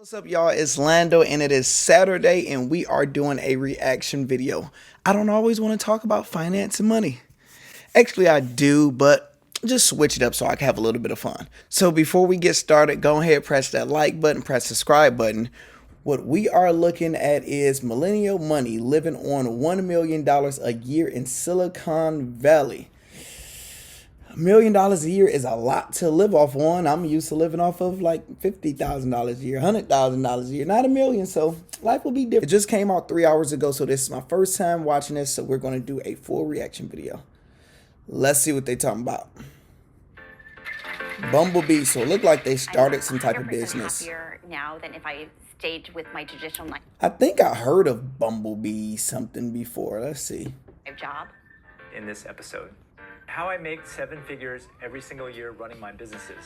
What's up, y'all? It's Lando and it is Saturday and we are doing a reaction video. I don't always want to talk about finance and money. Actually, I do, but just switch it up so I can have a little bit of fun. So before we get started, go ahead, press that like button, press the subscribe button. What we are looking at is millennial money living on $1 million a year in Silicon Valley. $1 million a year is a lot to live off on. I'm used to living off of like $50,000 a year, $100,000 a year, not a million. So life will be different. It just came out 3 hours ago, so this is my first time watching this. So we're going to do a full reaction video. Let's see what they talking about. Bumblebee. So it looked like they started some type of business. Happier now than if I stayed with my traditional I think I heard of Bumblebee something before. Let's see. job. In this episode, how I make 7 figures every single year running my businesses.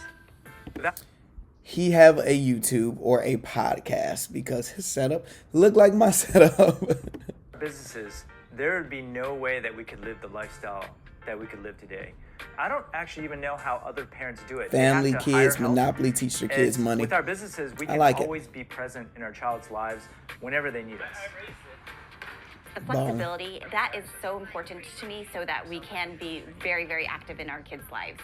He have a YouTube or a podcast because his setup looked like my setup. Businesses, there would be no way that we could live the lifestyle that we could live today. I don't actually even know how other parents do it. Family, kids, Monopoly, teach their kids money. With our businesses, we can always be present in our child's lives whenever they need us. The flexibility, that is so important to me so that we can be very, very active in our kids' lives.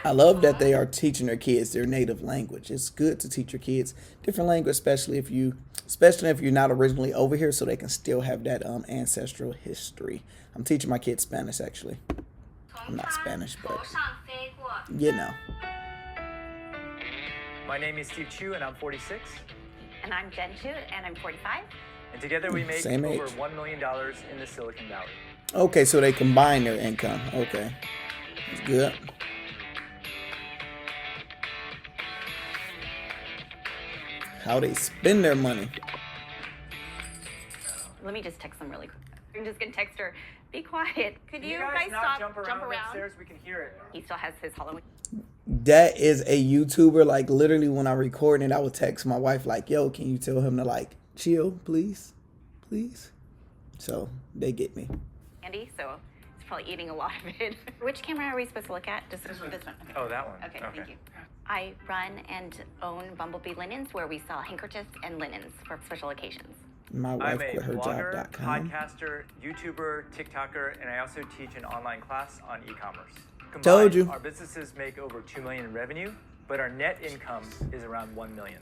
I love that they are teaching their kids their native language. It's good to teach your kids different language, especially if you're not originally over here, so they can still have that ancestral history. I'm teaching my kids Spanish, actually. I'm not Spanish, but you know. My name is Steve Chu, and I'm 46. And I'm Jen Chu, and I'm 45. And together we make Same over age. $1 million in the Silicon Valley. Okay, so they combine their income. Okay, that's good. How they spend their money. Let me just text them really quick. I'm just gonna text her, be quiet. Could you guys not stop, jump around upstairs? We can hear it. He still has his Halloween. That is a YouTuber. Like literally when I'm recording it, I would text my wife like, yo, can you tell him to like chill, please? Please. So they get me. Andy, so he's probably eating a lot of it. Which camera are we supposed to look at? Just this one. Okay. Oh, that one. Okay, thank you. I run and own Bumblebee Linens, where we sell handkerchiefs and linens for special occasions. My wife I'm a quit her blogger, job.com. podcaster, YouTuber, TikToker, and I also teach an online class on e-commerce. Combined, Told you. Our businesses make over $2 million in revenue, but our net income is around $1 million.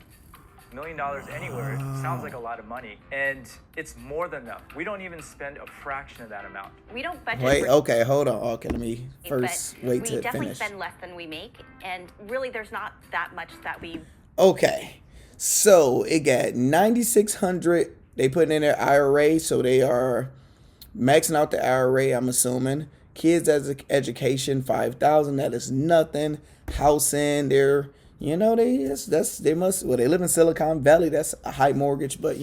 $1 million anywhere sounds like a lot of money, and it's more than enough. We don't even spend a fraction of that amount. We don't budget. Wait, okay, hold on. Okay, let me first wait to we definitely finish. spend less than we make, and really there's not that much that we. Okay, so it got 9,600. They put in their IRA, so they are maxing out the IRA. I'm assuming kids as education 5,000. That is nothing. Housing, they're they live in Silicon Valley. That's a high mortgage, but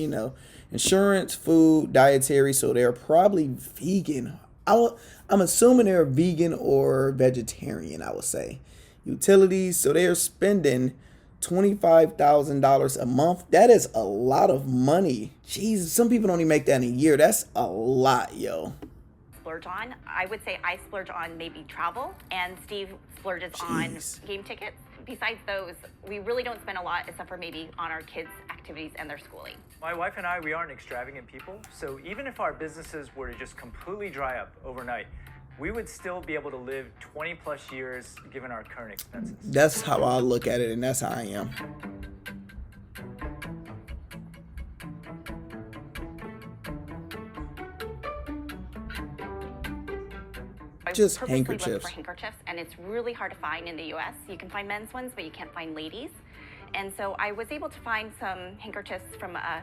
insurance, food, dietary. So they're probably vegan. I'm assuming they're vegan or vegetarian. I would say utilities. So they're spending $25,000 a month. That is a lot of money. Jesus, some people don't even make that in a year. That's a lot, yo. Splurge on. I would say I splurge on maybe travel, and Steve splurges on game tickets. Besides those, we really don't spend a lot except for maybe on our kids' activities and their schooling. My wife and I, we aren't extravagant people, so even if our businesses were to just completely dry up overnight, we would still be able to live 20 plus years given our current expenses. That's how I look at it, and that's how I am. Just handkerchiefs. Look for handkerchiefs, and it's really hard to find in the U.S. You can find men's ones, but you can't find ladies. And so I was able to find some handkerchiefs from a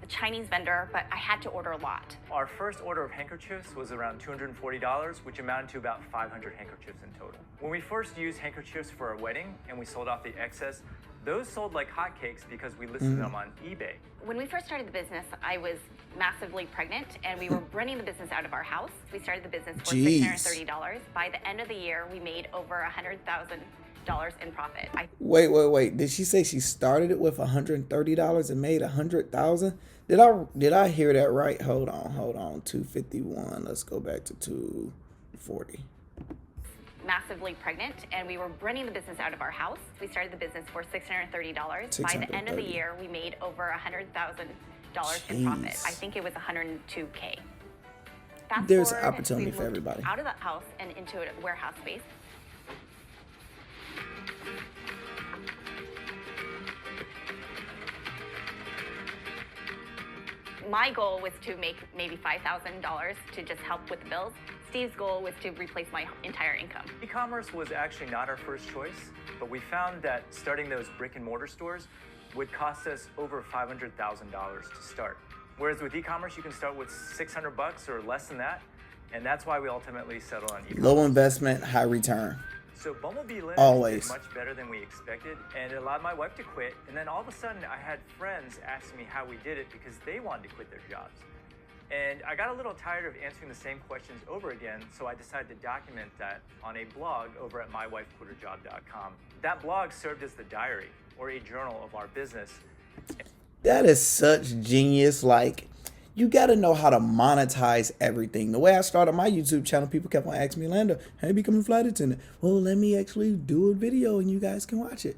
Chinese vendor, but I had to order a lot. Our first order of handkerchiefs was around $240, which amounted to about 500 handkerchiefs in total. When we first used handkerchiefs for our wedding and we sold off the excess, those sold like hotcakes because we listed them on eBay. When we first started the business, I was massively pregnant, and we were running the business out of our house. We started the business for $630. By the end of the year, we made over $100,000 in profit. Wait. Did she say she started it with $130 and made $100,000? Did I hear that right? Hold on. 251. Let's go back to 240. massively pregnant and we were running the business out of our house. We started the business for $630. By the end of the year, we made over $100,000 in profit. I think it was $102K. There's opportunity for everybody. Out of the house and into a warehouse space. My goal was to make maybe $5,000 to just help with the bills. Steve's goal was to replace my entire income. E-commerce was actually not our first choice, but we found that starting those brick and mortar stores would cost us over $500,000 to start. Whereas with e-commerce, you can start with $600 or less than that, and that's why we ultimately settled on e-commerce. Low investment, high return. So Bumblebee Links Always did much better than we expected, and it allowed my wife to quit. And then all of a sudden, I had friends asking me how we did it because they wanted to quit their jobs. And I got a little tired of answering the same questions over again, so I decided to document that on a blog over at mywifequitherjob.com. That blog served as the diary or a journal of our business. That is such genius. Like, you got to know how to monetize everything. The way I started my YouTube channel, people kept on asking me, Lando, how you become a flight attendant? Well, let me actually do a video and you guys can watch it.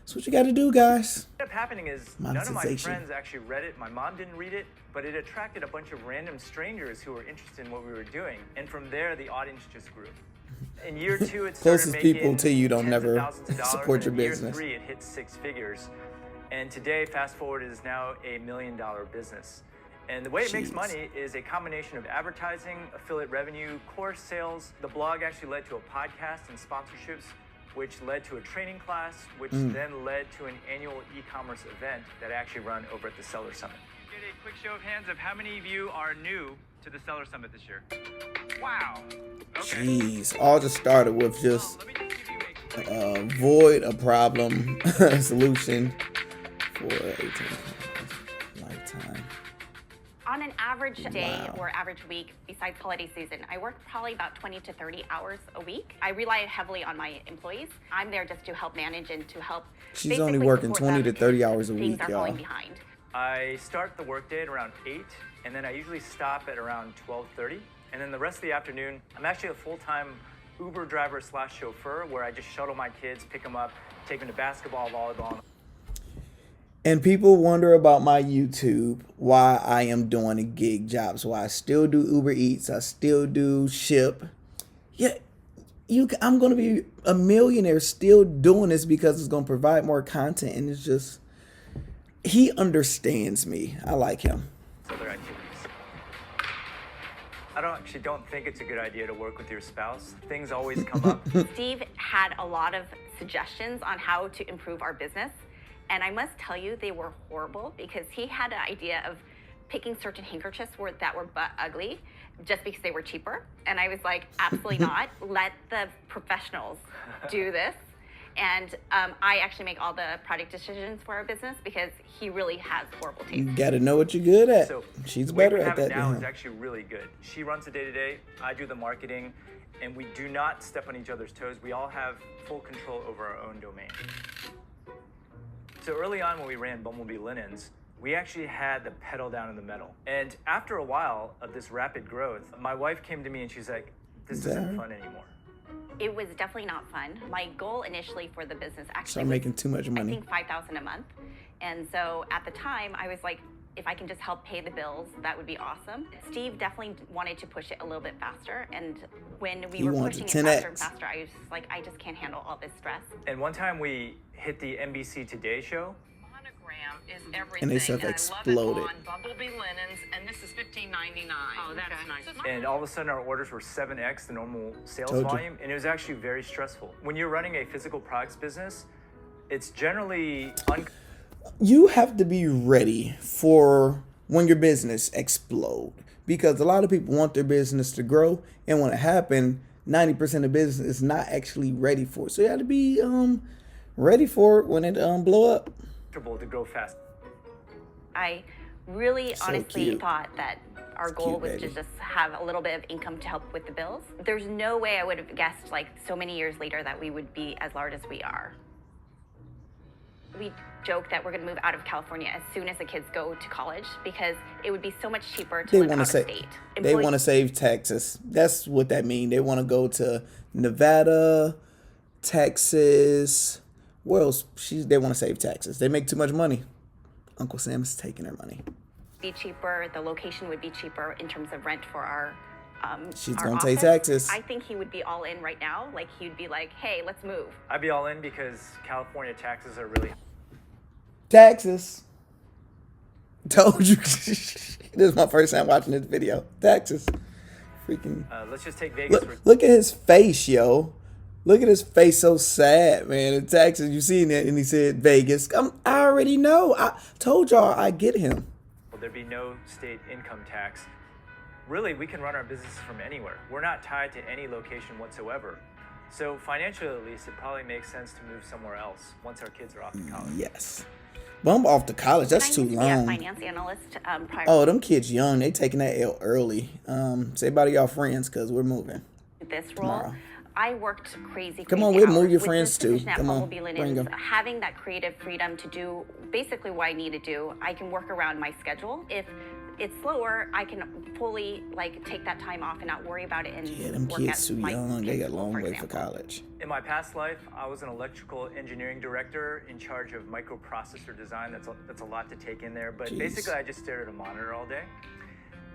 That's what you got to do, guys. What ended up happening is none of my friends actually read it. My mom didn't read it, but it attracted a bunch of random strangers who were interested in what we were doing. And from there, the audience just grew. In year 2, it started Closest making people to you don't tens never of thousands of dollars, support your and in business. Year 3, it hit 6 figures. And today, fast forward, it is now a $1 million business. And the way it makes money is a combination of advertising, affiliate revenue, course sales. The blog actually led to a podcast and sponsorships, which led to a training class, which then led to an annual e-commerce event that I actually run over at the Seller Summit. Get a quick show of hands of how many of you are new to the Seller Summit this year. Wow. Okay. Jeez, all just started with just void a problem solution for 18 lifetime. On an average day or average week, besides holiday season, I work probably about 20 to 30 hours a week. I rely heavily on my employees. I'm there just to help manage and to help. She's only working 20 to 30 hours a week, y'all. Behind. I start the workday at around 8, and then I usually stop at around 12:30. And then the rest of the afternoon, I'm actually a full-time Uber driver / chauffeur where I just shuttle my kids, pick them up, take them to basketball, volleyball. And people wonder about my YouTube, why I am doing a gig job. So I still do Uber Eats. I still do Shipt. Yeah, I'm going to be a millionaire still doing this because it's going to provide more content. And it's just, he understands me. I like him. Other activities. I don't think it's a good idea to work with your spouse. Things always come up. Steve had a lot of suggestions on how to improve our business. And I must tell you, they were horrible because he had an idea of picking certain handkerchiefs that were butt ugly just because they were cheaper. And I was like, absolutely not. Let the professionals do this. And I actually make all the product decisions for our business because he really has horrible taste. You got to know what you're good at. So she's better at that now than is him. actually really good. She runs the day-to-day. I do the marketing. And we do not step on each other's toes. We all have full control over our own domain. So early on when we ran Bumblebee Linens, we actually had the pedal down in the metal. And after a while of this rapid growth, my wife came to me and she's like, this isn't fun anymore. It was definitely not fun. My goal initially for the business actually was making too much money. I think $5,000 a month. And so at the time I was like, if I can just help pay the bills, that would be awesome. Steve definitely wanted to push it a little bit faster. And when we were pushing it faster and faster, I was just like, I just can't handle all this stress. And one time we hit the NBC Today show. Monogram is everything. And they stuff exploded. On Bumblebee Linens, and this is $15.99. Oh, that's nice. And all of a sudden our orders were 7x the normal sales volume. And it was actually very stressful. When you're running a physical products business, it's generally you have to be ready for when your business explode, because a lot of people want their business to grow, and when it happens, 90% of business is not actually ready for it. So you have to be ready for it when it blow up. To grow fast. I really honestly thought that our goal was to just have a little bit of income to help with the bills. There's no way I would have guessed like so many years later that we would be as large as we are. We joke that we're going to move out of California as soon as the kids go to college because it would be so much cheaper to live out of state. They want to save taxes. That's what that means. They want to go to Nevada, Texas. Where else? They want to save taxes. They make too much money. Uncle Sam is taking their money. Be cheaper. The location would be cheaper in terms of rent for our She's our gonna office. take taxes. I think he would be all in right now. Like he'd be like, "Hey, let's move." I'd be all in because California taxes are really Taxes. Told you. This is my first time watching this video. Taxes. Freaking. let's just take Vegas. Look at his face, yo. Look at his face, so sad, man. In Texas, you seen it, and he said Vegas. I already know. I told y'all I get him. There'd be no state income tax. Really, we can run our business from anywhere. We're not tied to any location whatsoever. So financially, at least, it probably makes sense to move somewhere else once our kids are off to college. Yes. Well, I'm off to college. That's too Be a long. finance analyst. Prior Oh, them kids young. They taking that L early. Say bye to y'all friends, because we're moving. to this role. Tomorrow. I worked crazy. Come on, crazy we'll move hours. your With friends this too. position at Come on, Bumblebee bring Linens, them. having that creative freedom to do basically what I need to do, I can work around my schedule. If it's slower, I can fully take that time off and not worry about it and Yeah, them work kids at too my young. They kids' got a school, long way for example. college. In my past life, I was an electrical engineering director in charge of microprocessor design. That's a lot to take in there, but Jeez. basically I just stared at a monitor all day.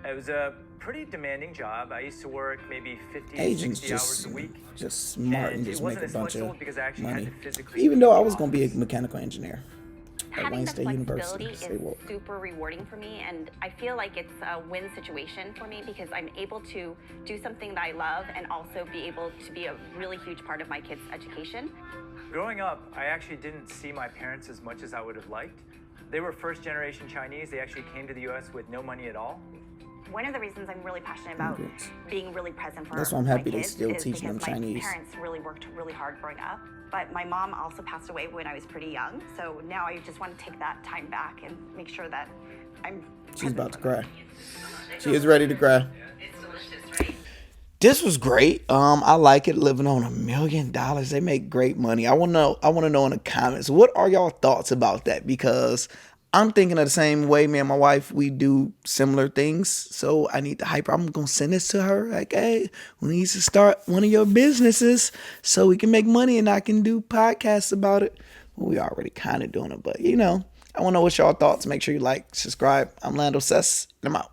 It was a pretty demanding job. I used to work maybe 50, Agents 60 hours a week. just smart and And just it make wasn't a as bunch flexible of because I actually had money. to physically Even though leave I the was going to be a office. mechanical engineer at Having Wayne the State University. flexibility Say is what? super rewarding for me, and I feel like it's a win situation for me because I'm able to do something that I love and also be able to be a really huge part of my kids' education. Growing up, I actually didn't see my parents as much as I would have liked. They were first generation Chinese. They actually came to the US with no money at all. One of the reasons I'm really passionate about Immigrants. being really present for That's why I'm my happy they kids still is teaching them because my Chinese. parents really worked really hard growing up, but my mom also passed away when I was pretty young. So now I just want to take that time back and make sure that I'm. She's present about to for them. cry. She is ready to cry. This was great. I like it. Living on $1 million, they make great money. I want to know in the comments, what are y'all thoughts about that? Because I'm thinking of the same way. Me and my wife, we do similar things. So I need to hype her. I'm gonna send this to her. Like, hey, we need to start one of your businesses so we can make money and I can do podcasts about it. Well, we already kind of doing it, but I want to know what y'all thoughts. Make sure you like, subscribe. I'm Lando Sess, and I'm out.